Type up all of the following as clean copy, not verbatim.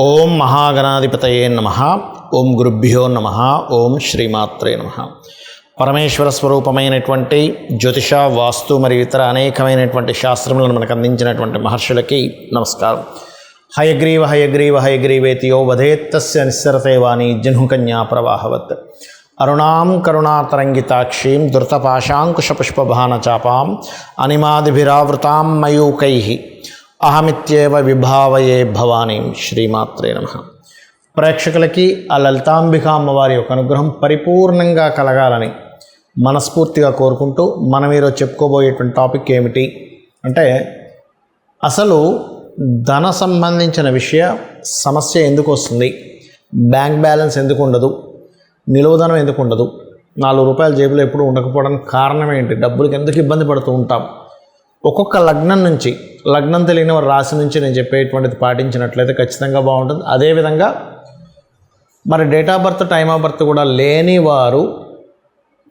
ఓం మహాగణాధిపతయే నమః. ఓం గురుభ్యో నమః. ఓం శ్రీమాత్రే నమః. పరమేశ్వర స్వరూపమైనటువంటి జ్యోతిష, వాస్తు మరియు ఇతర అనేకమైనటువంటి శాస్త్రములను మనకు అందించినటువంటి మహర్షులకి నమస్కారం. హయగ్రీవ హయగ్రీవ హయగ్రీవేతియో వధేత్తస్య నిస్సరతే వాణి జహ్నుకన్యా ప్రవాహవత్. అరుణాం కరుణాతరంగితాక్షీం ధృతపాశాంకుశపుష్పభానచాపాం అనిమాదిభిరావృతాం మయూకైః అహమిత్యేవ విభావయే భవానీం. శ్రీమాత్రే నమః. ప్రేక్షకులకి ఆ లలితాంబిక అమ్మవారి యొక్క అనుగ్రహం పరిపూర్ణంగా కలగాలని మనస్ఫూర్తిగా కోరుకుంటూ మనం ఈరోజు చెప్పుకోబోయేటువంటి టాపిక్ ఏమిటి అంటే, అసలు ధన సంబంధించిన సమస్య ఎందుకు వస్తుంది, బ్యాంక్ బ్యాలెన్స్ ఎందుకు ఉండదు, నిలువధనం ఎందుకు ఉండదు, 4 రూపాయల జేబులో ఎప్పుడు ఉండకపోవడానికి కారణం ఏంటి, డబ్బులకి ఎందుకు ఇబ్బంది పడుతూ ఉంటాం, ఒక్కొక్క లగ్నం తెలియని వారి రాశి నుంచి నేను చెప్పేటువంటిది పాటించినట్లయితే ఖచ్చితంగా బాగుంటుంది. అదేవిధంగా మరి date of birth, time of birth కూడా లేని వారు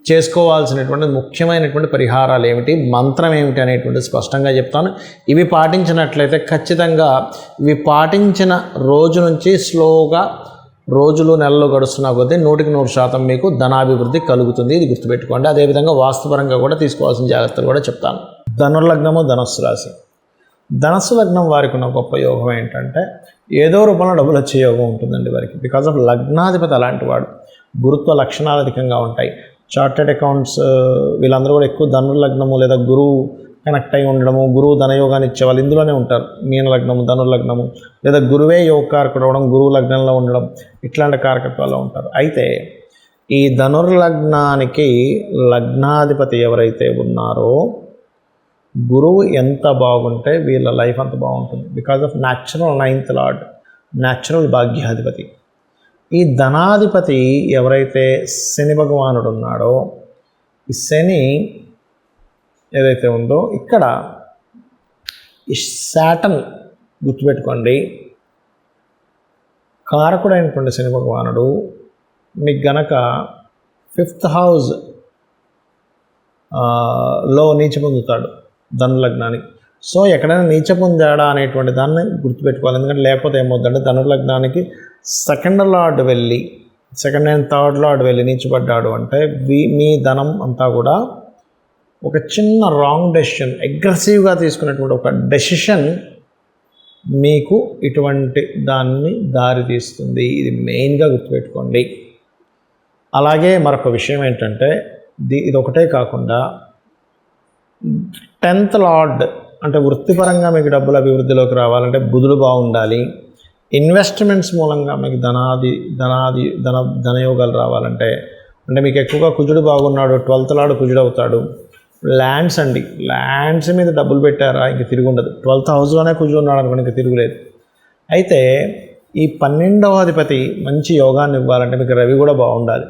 చేసుకోవాల్సినటువంటి ముఖ్యమైనటువంటి పరిహారాలు ఏమిటి, మంత్రం ఏమిటి అనేటువంటి స్పష్టంగా చెప్తాను. ఇవి పాటించినట్లయితే ఖచ్చితంగా ఇవి పాటించిన రోజు నుంచి స్లోగా రోజులు నెలలు గడుస్తున్నా కొద్దీ 100% మీకు ధనాభివృద్ధి కలుగుతుంది. ఇది గుర్తుపెట్టుకోండి. అదేవిధంగా వాస్తుపరంగా కూడా తీసుకోవాల్సిన జాగ్రత్తలు కూడా చెప్తాను. ధనుర్లగ్నము, ధనస్సు రాశి. ధనస్సు లగ్నం వారికి ఉన్న గొప్ప యోగం ఏంటంటే, ఏదో రూపంలో డబ్బులు వచ్చే యోగం ఉంటుందండి వారికి. బికాజ్ ఆఫ్ లగ్నాధిపతి అలాంటి వాడు. గురుత్వ లక్షణాలు అధికంగా ఉంటాయి. చార్టెడ్ అకౌంట్స్ వీళ్ళందరూ కూడా ఎక్కువ ధనుర్లగ్నము లేదా గురువు కనెక్ట్ అయి ఉండడము, గురువు ధనయోగాన్ని ఇచ్చేవాళ్ళు ఇందులోనే ఉంటారు. మీన లగ్నము, ధనుర్లగ్నము లేదా గురువే యోగకారకుడు అవడం, గురువు లగ్నంలో ఉండడం, ఇట్లాంటి కారకత్వాల్లో ఉంటారు. అయితే ఈ ధనుర్లగ్నానికి లగ్నాధిపతి ఎవరైతే ఉన్నారో గురువు ఎంత బాగుంటే వీళ్ళ లైఫ్ అంత బాగుంటుంది. Because of natural 9th lord, natural భాగ్యాధిపతి. ఈ ధనాధిపతి ఎవరైతే శని భగవానుడు ఉన్నాడో, ఈ శని ఏదైతే ఉందో ఇక్కడ ఈ శాటర్న్ గుర్తుపెట్టుకోండి, కారకుడైనటువంటి శని భగవానుడు మీకు గనక 5th హౌస్ లో నీచ పొందుతాడు ధనుర్లగ్నానికి. సో ఎక్కడైనా నీచ పొందాడా అనేటువంటి దాన్ని గుర్తుపెట్టుకోవాలి. ఎందుకంటే లేకపోతే ఏమవుతుందంటే, ధనుర్లగ్నానికి 2nd లార్డ్ వెళ్ళి 2nd and 3rd లార్డ్ వెళ్ళి నీచపడ్డాడు అంటే మీ ధనం అంతా కూడా ఒక చిన్న రాంగ్ డెసిషన్, అగ్రెసివ్గా తీసుకున్నటువంటి ఒక డెసిషన్ మీకు ఇటువంటి దాన్ని దారి తీస్తుంది. ఇది మెయిన్గా గుర్తుపెట్టుకోండి. అలాగే మరొక విషయం ఏంటంటే, ఇది ఒకటే కాకుండా 10th లార్డ్ అంటే వృత్తిపరంగా మీకు డబ్బుల అభివృద్ధిలోకి రావాలంటే బుధుడు బాగుండాలి. ఇన్వెస్ట్మెంట్స్ మూలంగా మీకు ధనయోగాలు రావాలంటే, అంటే మీకు ఎక్కువగా కుజుడు బాగున్నాడు, 12th లార్డ్ కుజుడు అవుతాడు. ల్యాండ్స్ అండి, ల్యాండ్స్ మీద డబ్బులు పెట్టారా ఇంక తిరిగి ఉండదు. 12th హౌస్లోనే కుజుడు ఉన్నాడు అనుకోండి, ఇంక తిరుగులేదు. అయితే ఈ 12వ అధిపతి మంచి యోగాన్ని ఇవ్వాలంటే మీకు రవి కూడా బాగుండాలి,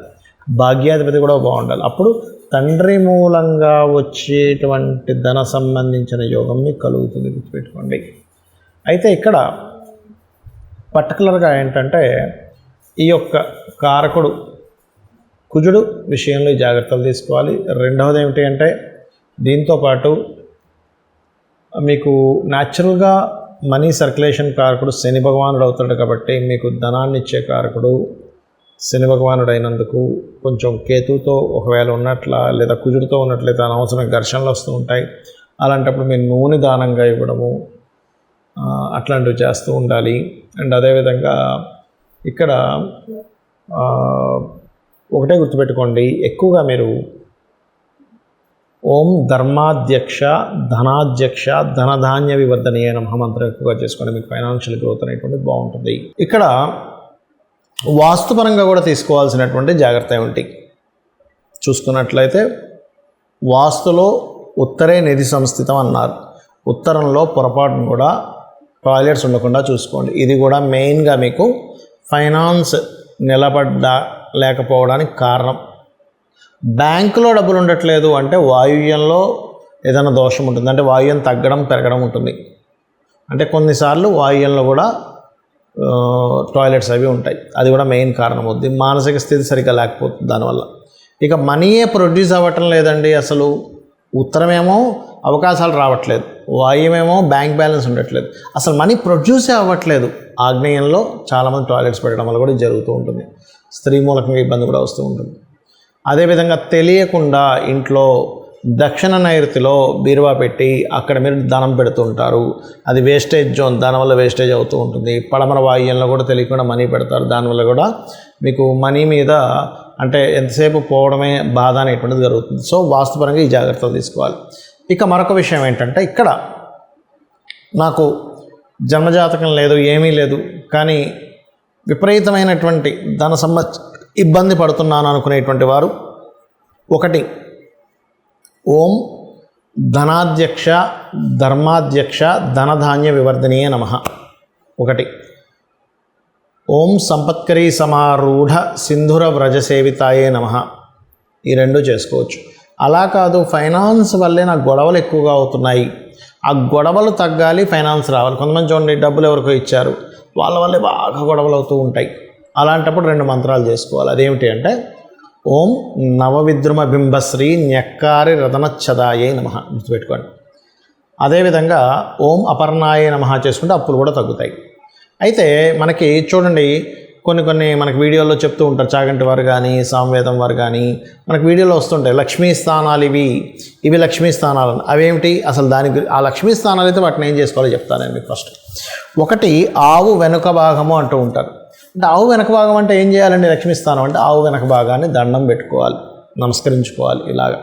భాగ్యాధిపతి కూడా బాగుండాలి. అప్పుడు తండ్రి మూలంగా వచ్చేటువంటి ధన సంబంధించిన యోగం మీకు కలుగుతుంది, గుర్తుపెట్టుకోండి. అయితే ఇక్కడ పర్టికులర్గా ఏంటంటే, ఈ యొక్క కారకుడు కుజుడు విషయంలో జాగ్రత్తలు తీసుకోవాలి. రెండవది ఏమిటి అంటే, దీంతోపాటు మీకు న్యాచురల్గా మనీ సర్క్యులేషన్ కారకుడు శని భగవానుడు అవుతాడు. కాబట్టి మీకు ధనాన్ని ఇచ్చే కారకుడు శని భగవానుడు అయినందుకు కొంచెం కేతుతో ఒకవేళ ఉన్నట్ల లేదా కుజుడితో ఉన్నట్లయితే అనవసరం ఘర్షణలు వస్తూ ఉంటాయి. అలాంటప్పుడు మీరు నూనె దానంగా ఇవ్వడము అట్లాంటివి చేస్తూ ఉండాలి. అండ్ అదేవిధంగా ఇక్కడ ఒకటే గుర్తుపెట్టుకోండి, ఎక్కువగా మీరు ఓం ధర్మాధ్యక్ష ధనాధ్యక్ష ధనధాన్య వివర్ధనీయ నమః మంత్రం ఎక్కువగా చేసుకోండి. మీకు ఫైనాన్షియల్ గ్రోత్ అనేటువంటిది బాగుంటుంది. ఇక్కడ వాస్తుపరంగా కూడా తీసుకోవాల్సినటువంటి జాగ్రత్త ఏమిటి చూసుకున్నట్లయితే, వాస్తులో ఉత్తరే నిధి సంస్థితం అన్నారు. ఉత్తరంలో పొరపాటును కూడా టాయిలెట్స్ ఉండకుండా చూసుకోండి. ఇది కూడా మెయిన్గా మీకు ఫైనాన్స్ లేకపోవడానికి కారణం. బ్యాంకులో డబ్బులు ఉండట్లేదు అంటే వాయువ్యంలో ఏదైనా దోషం ఉంటుంది, అంటే వాయువ్యం తగ్గడం పెరగడం ఉంటుంది. అంటే కొన్నిసార్లు వాయువ్యంలో కూడా టాయిలెట్స్ అవి ఉంటాయి. అది కూడా మెయిన్ కారణం అవుతుంది. మానసిక స్థితి సరిగ్గా లేకపోతుంది దానివల్ల. ఇక మనీయే ప్రొడ్యూస్ అవ్వటం లేదండి. అసలు ఉత్తరమేమో అవకాశాలు రావట్లేదు, వాయువ్యమేమో బ్యాంక్ బ్యాలెన్స్ ఉండట్లేదు, అసలు మనీ ప్రొడ్యూసే అవ్వట్లేదు. ఆగ్నేయంలో చాలామంది టాయిలెట్స్ పెట్టడం వల్ల కూడా జరుగుతూ ఉంటుంది. స్త్రీ మూలకంగా ఇబ్బంది కూడా వస్తూ ఉంటుంది. అదేవిధంగా తెలియకుండా ఇంట్లో దక్షిణ నైరుతిలో బీరువా పెట్టి అక్కడ మీరు ధనం పెడుతుంటారు. అది వేస్టేజ్ జోన్, దానివల్ల వేస్టేజ్ అవుతూ ఉంటుంది. పడమర వాయువ్యంలో కూడా తెలియకుండా మనీ పెడతారు, దానివల్ల కూడా మీకు మనీ మీద అంటే ఎంతసేపు పోవడమే బాధ అనేటువంటిది జరుగుతుంది. సో వాస్తుపరంగా ఈ జాగ్రత్తలు తీసుకోవాలి. ఇక మరొక విషయం ఏంటంటే, ఇక్కడ నాకు జన్మజాతకం లేదు, ఏమీ లేదు, కానీ విపరీతమైనటువంటి ధన ఇబ్బంది పడుతున్నాను అనుకునేటువంటి వారు, ఒకటి ఓం ధనాధ్యక్ష ధర్మాధ్యక్ష ధనధాన్య వివర్ధనీయ నమః, ఒకటి ఓం సంపత్కరీ సమారూఢ సింధుర వ్రజ సేవితాయే నమః, ఈ రెండు చేసుకోవచ్చు. అలా కాదు, ఫైనాన్స్ వల్లే నాకు గొడవలు ఎక్కువగా అవుతున్నాయి, ఆ గొడవలు తగ్గాలి, ఫైనాన్స్ రావాలి. కొంతమంది చూడండి, డబ్బులు ఎవరికో ఇచ్చారు, వాళ్ళ వల్లే బాగా గొడవలు అవుతూ ఉంటాయి. అలాంటప్పుడు 2 మంత్రాలు చేసుకోవాలి. అదేమిటి అంటే, ఓం నవవిద్రుమ బింబశ్రీ న్యక్కారి రతనచ్చదాయే నమః, గుర్తుపెట్టుకోండి. అదేవిధంగా ఓం అపర్ణాయే నమః చేసుకుంటే అప్పులు కూడా తగ్గుతాయి. అయితే మనకి చూడండి, కొన్ని మనకి వీడియోలో చెప్తూ ఉంటారు, చాగంటి వారు కానీ సామవేదం వారు కానీ మనకు వీడియోలో వస్తుంటాయి, లక్ష్మీ స్థానాలు ఇవి లక్ష్మీ స్థానాలు. అవేమిటి అసలు? ఆ లక్ష్మీ స్థానాలు అయితే వాటిని ఏం చేసుకోవాలో చెప్తాను నేను మీకు. ఫస్ట్ ఒకటి ఆవు వెనుక భాగము అంటూ ఉంటారు. అంటే ఆవు వెనక భాగం అంటే ఏం చేయాలండి? లక్ష్మీ స్థానం అంటే ఆవు వెనక భాగాన్ని దండం పెట్టుకోవాలి, నమస్కరించుకోవాలి. ఇలాగా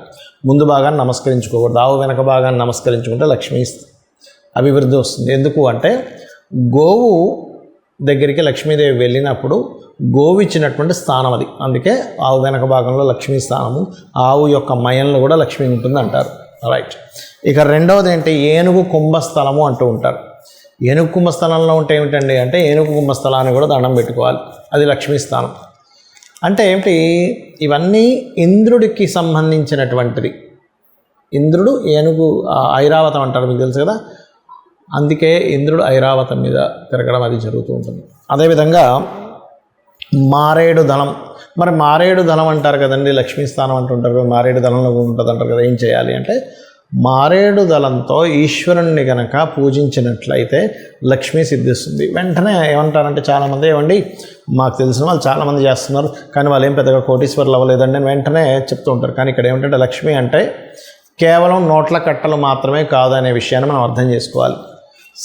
ముందు భాగాన్ని నమస్కరించుకోకూడదు, ఆవు వెనక భాగాన్ని నమస్కరించుకుంటే లక్ష్మీ అభివృద్ధి వస్తుంది. ఎందుకు అంటే, గోవు దగ్గరికి లక్ష్మీదేవి వెళ్ళినప్పుడు గోవు ఇచ్చినటువంటి స్థానం అది, అందుకే ఆవు వెనక భాగంలో లక్ష్మీ స్థానము, ఆవు యొక్క మయంలో కూడా లక్ష్మి ఉంటుంది అంటారు. రైట్. ఇక రెండవది ఏంటి? ఏనుగు కుంభస్థలము అంటూ ఉంటారు. ఏనుగు కుంభస్థలంలో ఉంటే ఏమిటండి అంటే, ఏనుగు కుంభస్థలాన్ని కూడా దండం పెట్టుకోవాలి, అది లక్ష్మీ స్థానం. అంటే ఏమిటి? ఇవన్నీ ఇంద్రుడికి సంబంధించినటువంటిది. ఇంద్రుడు ఏనుగు ఐరావతం అంటారు, మీకు తెలుసు కదా, అందుకే ఇంద్రుడు ఐరావతం మీద తిరగడం అది జరుగుతూ ఉంటుంది. అదేవిధంగా మారేడు దళం, మరి మారేడు దళం అంటారు కదండి, లక్ష్మీ స్థానం అంటుంటారు కదా, మారేడు దళంలో ఉంటుంది అంటారు కదా. ఏం చేయాలి అంటే, మారేడు దళంతో ఈశ్వరుణ్ణి కనుక పూజించినట్లయితే లక్ష్మీ సిద్ధిస్తుంది. వెంటనే ఏమంటారంటే చాలామంది, ఏమండి మాకు తెలిసిన వాళ్ళు చాలామంది చేస్తున్నారు కానీ వాళ్ళు ఏం పెద్దగా కోటీశ్వరులు అవ్వలేదండి వెంటనే చెప్తూ ఉంటారు. కానీ ఇక్కడ ఏమిటంటే, లక్ష్మి అంటే కేవలం నోట్ల కట్టలు మాత్రమే కాదు అనే విషయాన్ని మనం అర్థం చేసుకోవాలి.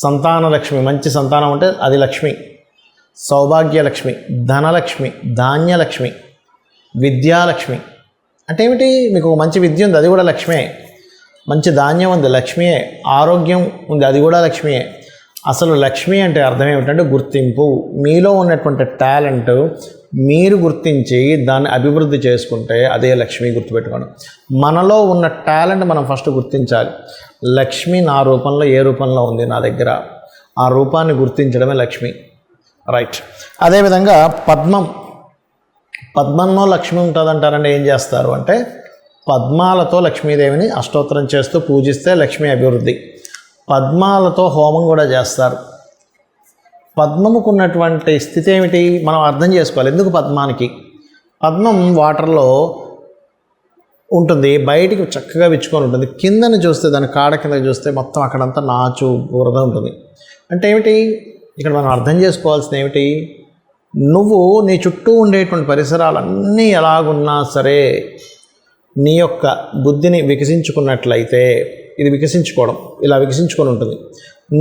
సంతాన లక్ష్మి, మంచి సంతానం ఉంటే అది లక్ష్మి, సౌభాగ్యలక్ష్మి, ధనలక్ష్మి, ధాన్యలక్ష్మి, విద్యాలక్ష్మి. అంటే ఏమిటి? మీకు మంచి విద్య ఉంది, అది కూడా లక్ష్మే. మంచి ధాన్యం ఉంది, లక్ష్మియే. ఆరోగ్యం ఉంది, అది కూడా లక్ష్మియే. అసలు లక్ష్మి అంటే అర్థం ఏమిటంటే గుర్తింపు. మీలో ఉన్నటువంటి టాలెంట్ మీరు గుర్తించి దాన్ని అభివృద్ధి చేసుకుంటే అదే లక్ష్మి. గుర్తుపెట్టుకోండి, మనలో ఉన్న టాలెంట్ మనం ఫస్ట్ గుర్తించాలి. లక్ష్మి నా రూపంలో ఏ రూపంలో ఉంది నా దగ్గర, ఆ రూపాన్ని గుర్తించడమే లక్ష్మి. రైట్. అదేవిధంగా పద్మంలో లక్ష్మి ఉంటుందంటారంటే ఏం చేస్తారు అంటే, పద్మాలతో లక్ష్మీదేవిని అష్టోత్తరం చేస్తూ పూజిస్తే లక్ష్మీ అభివృద్ధి. పద్మాలతో హోమం కూడా చేస్తారు. పద్మముకు ఉన్నటువంటి స్థితి ఏమిటి మనం అర్థం చేసుకోవాలి. ఎందుకు పద్మానికి? పద్మం వాటర్లో ఉంటుంది, బయటికి చక్కగా విచ్చుకొని ఉంటుంది. కిందని చూస్తే, దాని కాడ కింద చూస్తే మొత్తం అక్కడంతా నాచు బురద ఉంటుంది. అంటే ఏమిటి? ఇక్కడ మనం అర్థం చేసుకోవాల్సింది ఏమిటి? నువ్వు నీ చుట్టూ ఉండేటువంటి పరిసరాలన్నీ ఎలాగున్నా సరే నీ యొక్క బుద్ధిని వికసించుకున్నట్లయితే, ఇది వికసించుకోవడం ఇలా వికసించుకొని ఉంటుంది.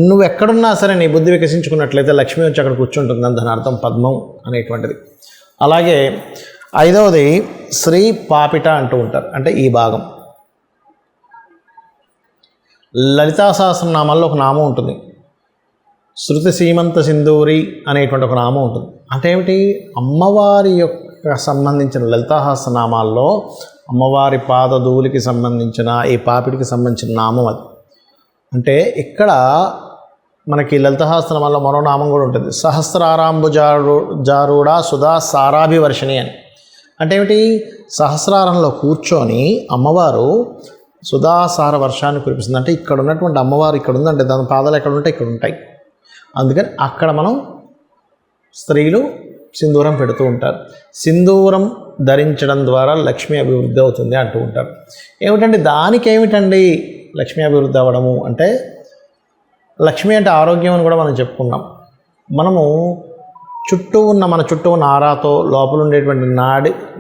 నువ్వు ఎక్కడున్నా సరే నీ బుద్ధి వికసించుకున్నట్లయితే లక్ష్మి వచ్చి అక్కడ కూర్చుంటుంది అని దాని అర్థం పద్మం అనేటువంటిది. అలాగే ఐదవది శ్రీ పాపిట అంటూ ఉంటారు. అంటే ఈ భాగం లలితా సహస్రనామాల్లో ఒక నామం ఉంటుంది, శృతి సీమంత సింధూరి అనేటువంటి ఒక నామం ఉంటుంది. అంటే ఏమిటి? అమ్మవారి యొక్క సంబంధించిన లలితా సహస్రనామాల్లో అమ్మవారి పాదధూలికి సంబంధించిన ఈ పాపిటికి సంబంధించిన నామం అది. అంటే ఇక్కడ మనకి లలిత సహస్రనామాల్లో మరో నామం కూడా ఉంటుంది, సహస్రారాంబుజారూఢ సుధా సారాభివర్షిణి అని. అంటే ఏమిటి? సహస్రారంలో కూర్చొని అమ్మవారు సుధాసార వర్షాన్ని కురిపిస్తుంది. అంటే ఇక్కడ ఉన్నటువంటి అమ్మవారు ఇక్కడ ఉందంటే దాని పాదాలు ఎక్కడ ఉంటాయి? ఇక్కడ ఉంటాయి. అందుకని అక్కడ మనం స్త్రీలు సింధూరం పెడుతూ ఉంటారు. సింధూరం ధరించడం ద్వారా లక్ష్మీ అభివృద్ధి అవుతుంది అంటూ ఉంటారు. ఏమిటండి దానికి ఏమిటండి లక్ష్మీ అభివృద్ధి అవ్వడము అంటే, లక్ష్మి అంటే ఆరోగ్యం అని కూడా మనం చెప్పుకున్నాం. మనము మన చుట్టూ ఉన్న ఆరాతో లోపల ఉండేటువంటి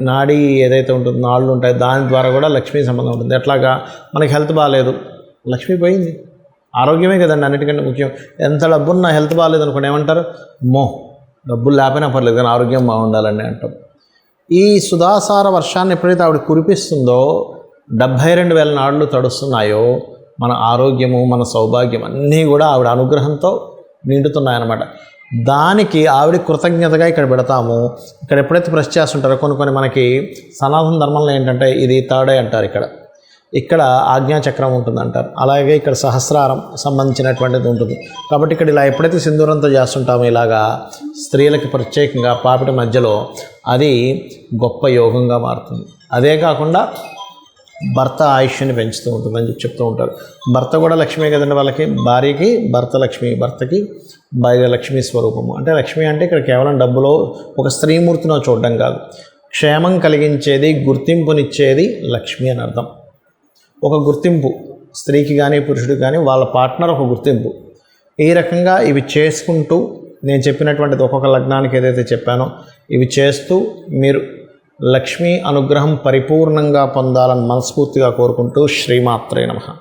నాడి ఏదైతే ఉంటుందో నాళ్ళు ఉంటాయి, దాని ద్వారా కూడా లక్ష్మీ సంబంధం ఉంటుంది. ఎట్లాగా మనకి హెల్త్ బాగాలేదు, లక్ష్మీ పోయింది. ఆరోగ్యమే కదండి అన్నిటికంటే ముఖ్యం. ఎంత డబ్బున్నా హెల్త్ బాగాలేదు అనుకోండి ఏమంటారు, డబ్బులు లేకపోయినా పర్లేదు కానీ ఆరోగ్యం బాగుండాలని అంటాం. ఈ సుధాసార వర్షాన్ని ఎప్పుడైతే ఆవిడ కురిపిస్తుందో 72,000 నాడులు తడుస్తున్నాయో మన ఆరోగ్యము, మన సౌభాగ్యం అన్నీ కూడా ఆవిడ అనుగ్రహంతో నిండుతున్నాయన్నమాట. దానికి ఆవిడ కృతజ్ఞతగా ఇక్కడ పెడతాము. ఇక్కడ ఎప్పుడైతే ప్రెస్ చేస్తుంటారో కొన్ని మనకి సనాతన ధర్మంలో ఏంటంటే ఇది థర్డ్ ఐ అంటారు, ఇక్కడ ఆజ్ఞాచక్రం ఉంటుంది అంటారు. అలాగే ఇక్కడ సహస్రారం సంబంధించినటువంటిది ఉంటుంది. కాబట్టి ఇక్కడ ఇలా ఎప్పుడైతే సింధూరంతో చేస్తుంటామో ఇలాగా స్త్రీలకి ప్రత్యేకంగా పాపిట మధ్యలో అది గొప్ప యోగంగా మారుతుంది. అదే కాకుండా భర్త ఆయుష్ని పెంచుతూ ఉంటుందని చెప్తూ ఉంటారు. భర్త కూడా లక్ష్మీ కదండి, వాళ్ళకి భార్యకి భర్త లక్ష్మి, భర్తకి భార్య లక్ష్మీ స్వరూపము. అంటే లక్ష్మి అంటే ఇక్కడ కేవలం డబ్బులో ఒక స్త్రీమూర్తినో చూడడం కాదు, క్షేమం కలిగించేది, గుర్తింపునిచ్చేది లక్ష్మి అని అర్థం. ఒక గుర్తింపు స్త్రీకి కానీ పురుషుడికి కానీ వాళ్ళ పార్ట్నర్ ఒక గుర్తింపు. ఈ రకంగా ఇవి చేసుకుంటూ నేను చెప్పినటువంటిది ఒక్కొక్క లగ్నానికి ఏదైతే చెప్పానో ఇవి చేస్తూ మీరు లక్ష్మీ అనుగ్రహం పరిపూర్ణంగా పొందాలని మనస్ఫూర్తిగా కోరుకుంటూ శ్రీమాత్రే నమః.